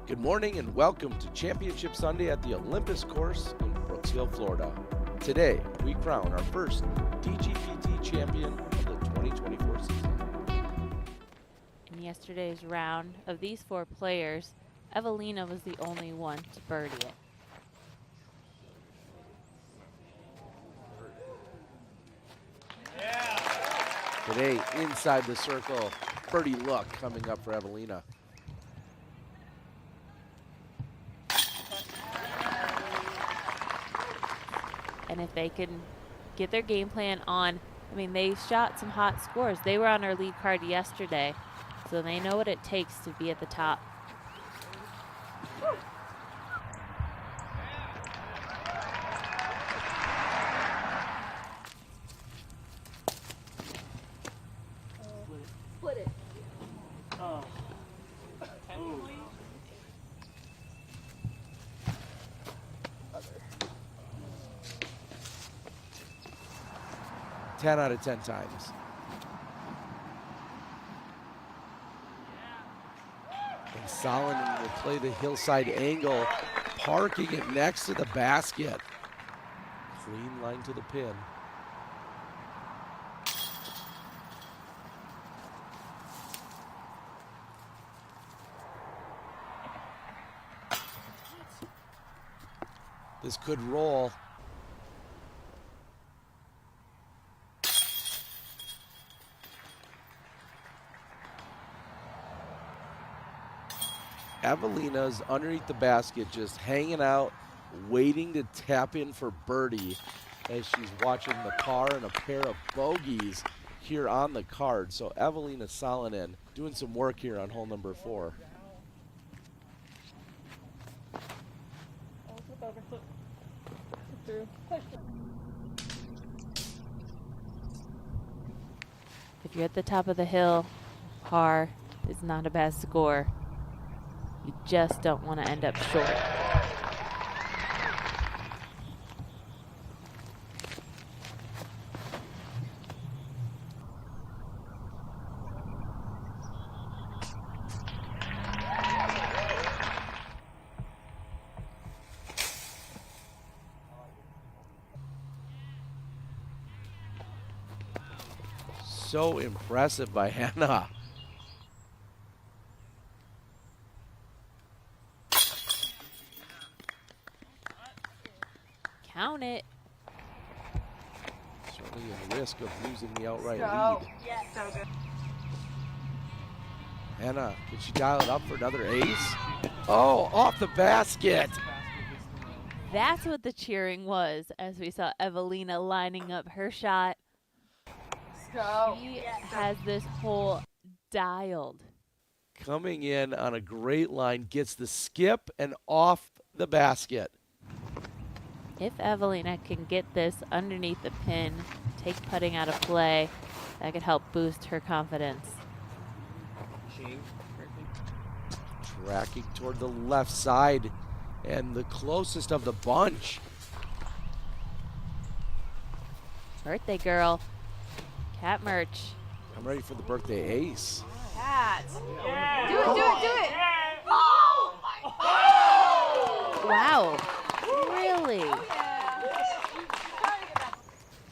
Good morning and welcome to Championship Sunday at the Olympus Course in Brooksville, Florida. Today, we crown our first DGPT champion of the 2024 season. In yesterday's round, of these four players, Evelina was the only one to birdie it. Today, inside the circle, birdie luck coming up for Evelina. And if they can get their game plan on, I mean, they shot some hot scores. They were on our lead card yesterday, so they know what it takes to be at the top. Split it. Oh. 10 out of 10 times. And Solomon will play the hillside angle, parking it next to the basket. Clean line to the pin. This could roll. Evelina's underneath the basket, just hanging out, waiting to tap in for birdie as she's watching the par and a pair of bogeys here on the card. So Evelina Salonen doing some work here on hole number 4. If you're at the top of the hill, par is not a bad score. You just don't want to end up short. So impressive by Hannah. Count it. Certainly a risk of losing the outright Go. lead. Yes. So good. Hannah, can she dial it up for another ace? Oh, off the basket. That's what the cheering was as we saw Evelina lining up her shot. Go. She has this hole dialed. Coming in on a great line, gets the skip and off the basket. If Evelina can get this underneath the pin, take putting out of play, that could help boost her confidence. Tracking toward the left side and the closest of the bunch. Birthday girl, Cat merch. I'm ready for the birthday ace. Cat. Yeah. Do it. Oh my God. Wow, really?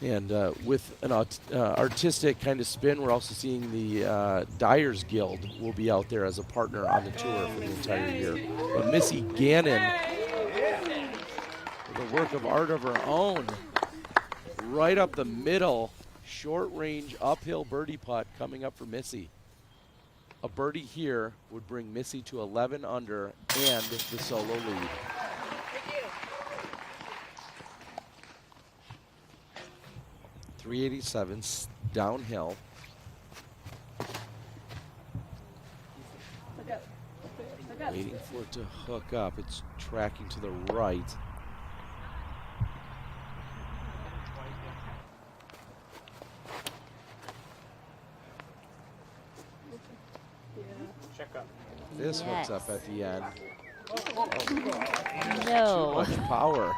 And with an artistic kind of spin, we're also seeing the Dyers Guild will be out there as a partner on the tour for the entire year. But Missy Gannon, with a work of art of her own, right up the middle, short range uphill birdie putt coming up for Missy. A birdie here would bring Missy to 11 under and the solo lead. 387 downhill. Waiting for it to hook up. It's tracking to the right. Check up. This hooks up at the end. Oh, No. too much power.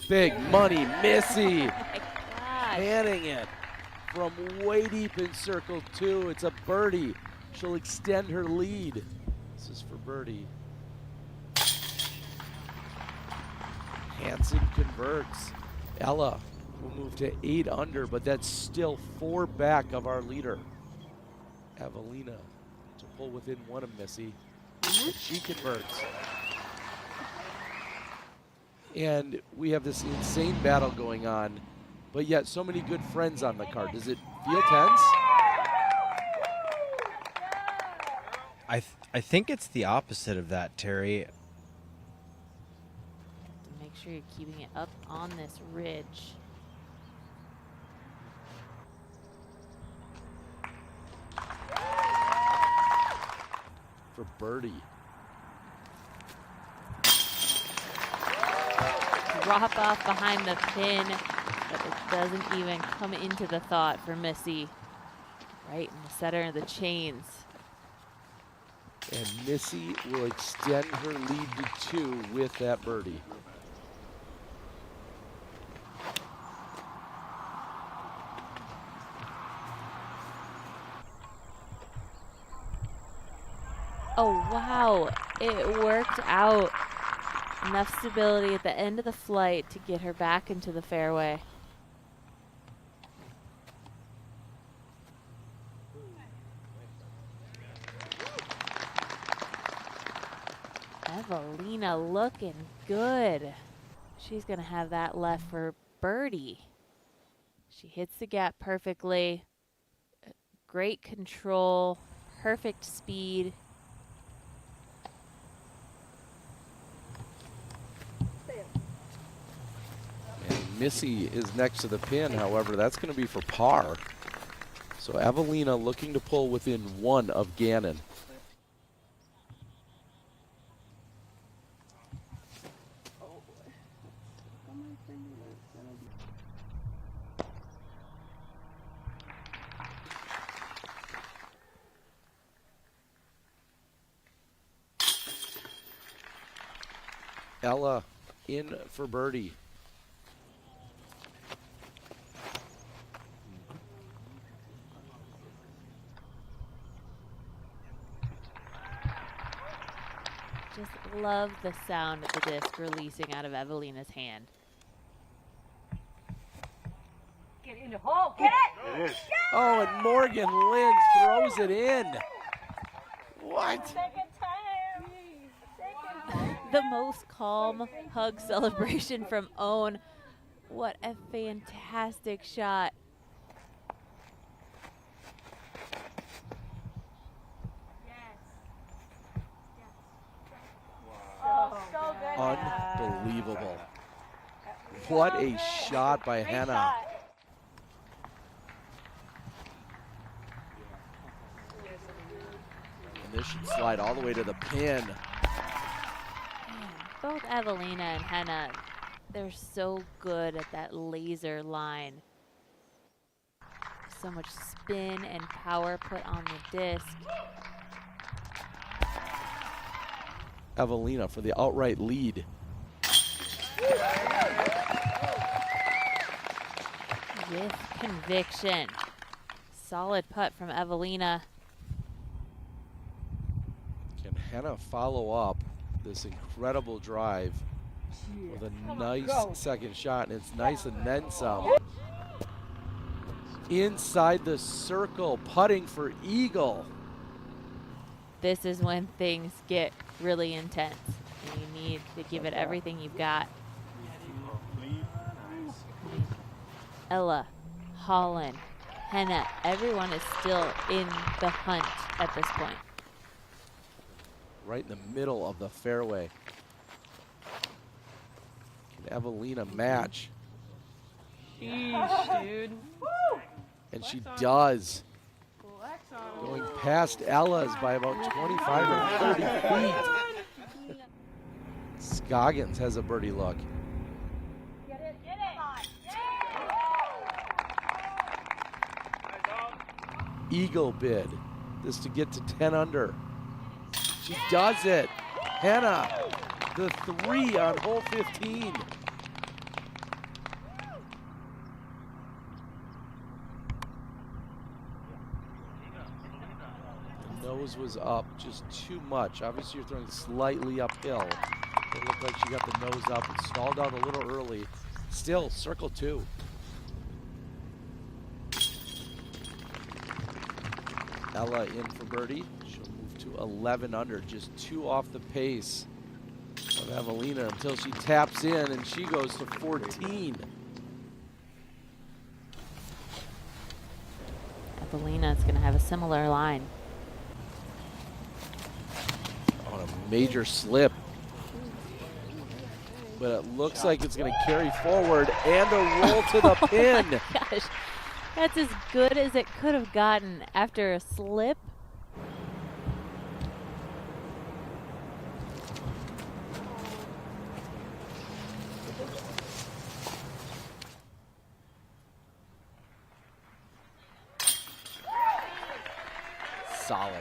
Big money, Missy. Oh my gosh. Panning it. from way deep in circle 2. It's a birdie. She'll extend her lead. This is for birdie. Hansen converts. Ella will move to 8 under, but that's still 4 back of our leader. Evelina to pull within 1 of Missy. And she converts. And we have this insane battle going on, but yet so many good friends on the card. Does it feel tense? I think it's the opposite of that, Terry. To make sure you're keeping it up on this ridge. For birdie. Drop off behind the pin, but it doesn't even come into the thought for Missy. Right in the center of the chains. And Missy will extend her lead to 2 with that birdie. Oh, wow. It worked out. Enough stability at the end of the flight to get her back into the fairway. Evelina looking good. She's going to have that left for birdie. She hits the gap perfectly. Great control. Perfect speed. And Missy is next to the pin, however, that's going to be for par. So Evelina looking to pull within 1 of Gannon. Ella in for birdie. Just love the sound of the disc releasing out of Evelina's hand. Get in the hole. Get it. It is. Oh, and Morgan Lynn throws it in. What? Second time. Second time. The most calm hug celebration from Owen. What a fantastic shot. Oh, so good. Unbelievable. What a shot by Great Hannah. shot. And this should slide all the way to the pin. Man, both Evelina and Henna, they're so good at that laser line. So much spin and power put on the disc. Evelina for the outright lead. With conviction. Solid putt from Evelina. Can Hannah follow up this incredible drive with a nice second shot? And it's nice and then some. Inside the circle, putting for eagle. This is when things get really intense. And you need to give it everything you've got. Ella, Holland, Henna, everyone is still in the hunt at this point. Right in the middle of the fairway. Can Evelina match? Sheesh, dude. And she does. Going past Ella's by about 25 or 30 feet. Scoggins has a birdie look. Get it. Get it. Eagle bid. This to get to 10 under. She does it. Hannah, the 3 on hole 15. Nose was up just too much. Obviously, you're throwing slightly uphill. It looked like she got the nose up and stalled out a little early. Still, circle 2. Ella in for birdie. She'll move to 11 under, just 2 off the pace of Evelina until she taps in and she goes to 14. Evelina is going to have a similar line. On a major slip. But it looks like it's going to carry forward and a roll to the pin. Oh my gosh, that's as good as it could have gotten after a slip. Solid.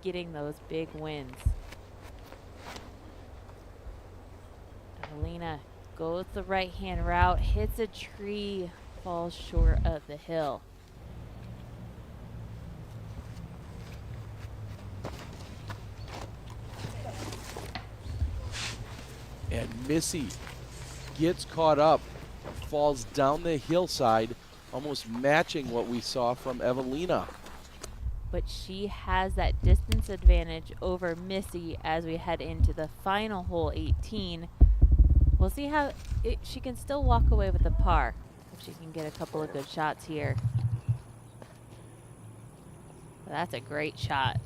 Getting those big wins. Evelina goes the right-hand route, hits a tree, falls short of the hill. And Missy gets caught up, falls down the hillside, almost matching what we saw from Evelina. But she has that distance advantage over Missy as we head into the final hole, 18. We'll see how she can still walk away with the par if she can get a couple of good shots here. That's a great shot.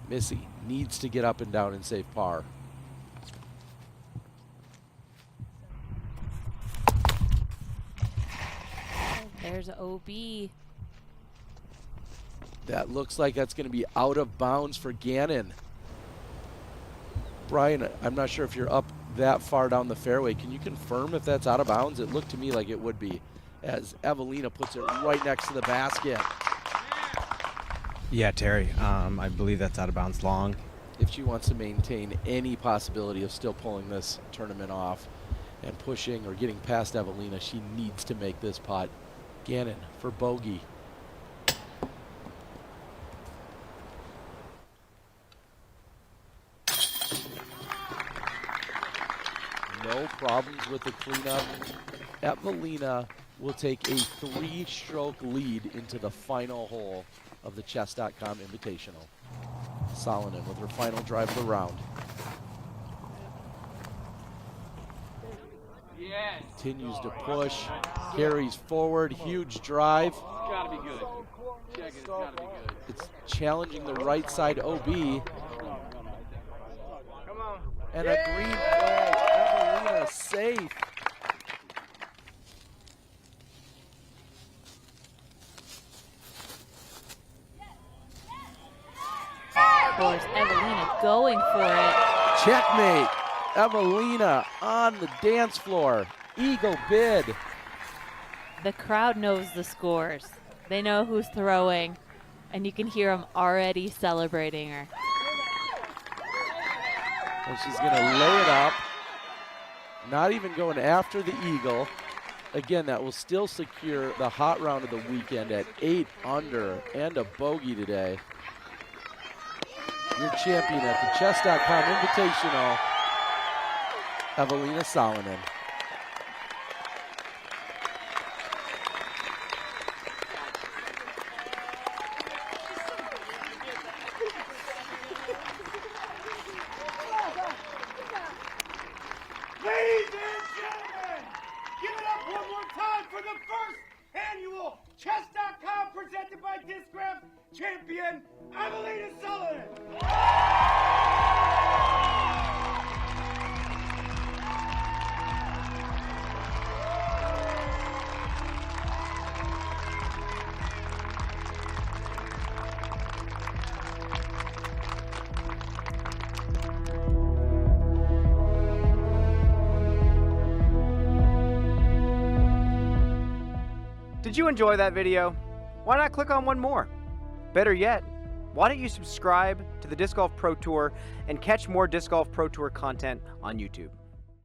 Missy needs to get up and down and save par. There's OB. That looks like that's going to be out of bounds for Gannon. Brian, I'm not sure if you're up that far down the fairway. Can you confirm if that's out of bounds? It looked to me like it would be, as Evelina puts it right next to the basket. Yeah, Terry, I believe that's out of bounds long. If she wants to maintain any possibility of still pulling this tournament off and pushing or getting past Evelina, she needs to make this putt. Gannon for bogey. No problems with the cleanup. Evelina will take a 3-stroke lead into the final hole of the Chess.com Invitational. Salonen with her final drive of the round. Continues to push, carries forward, huge drive. Gotta be good. Check it, it's gotta be good. It's challenging the right side OB. Come on. And a green flag. Evelina safe. Of course, Evelina going for it. Checkmate. Evelina on the dance floor. Eagle bid. The crowd knows the scores. They know who's throwing, and you can hear them already celebrating her. And she's going to lay it up. Not even going after the eagle. Again, that will still secure the hot round of the weekend at 8 under and a bogey today. Your champion at the Chess.com Invitational, Evelina Salonen. Ladies and gentlemen, give it up one more time for the first annual Chess.com presented by Discraft champion, Evelina Sullivan. Did you enjoy that video? Why not click on one more? Better yet, why don't you subscribe to the Disc Golf Pro Tour and catch more Disc Golf Pro Tour content on YouTube?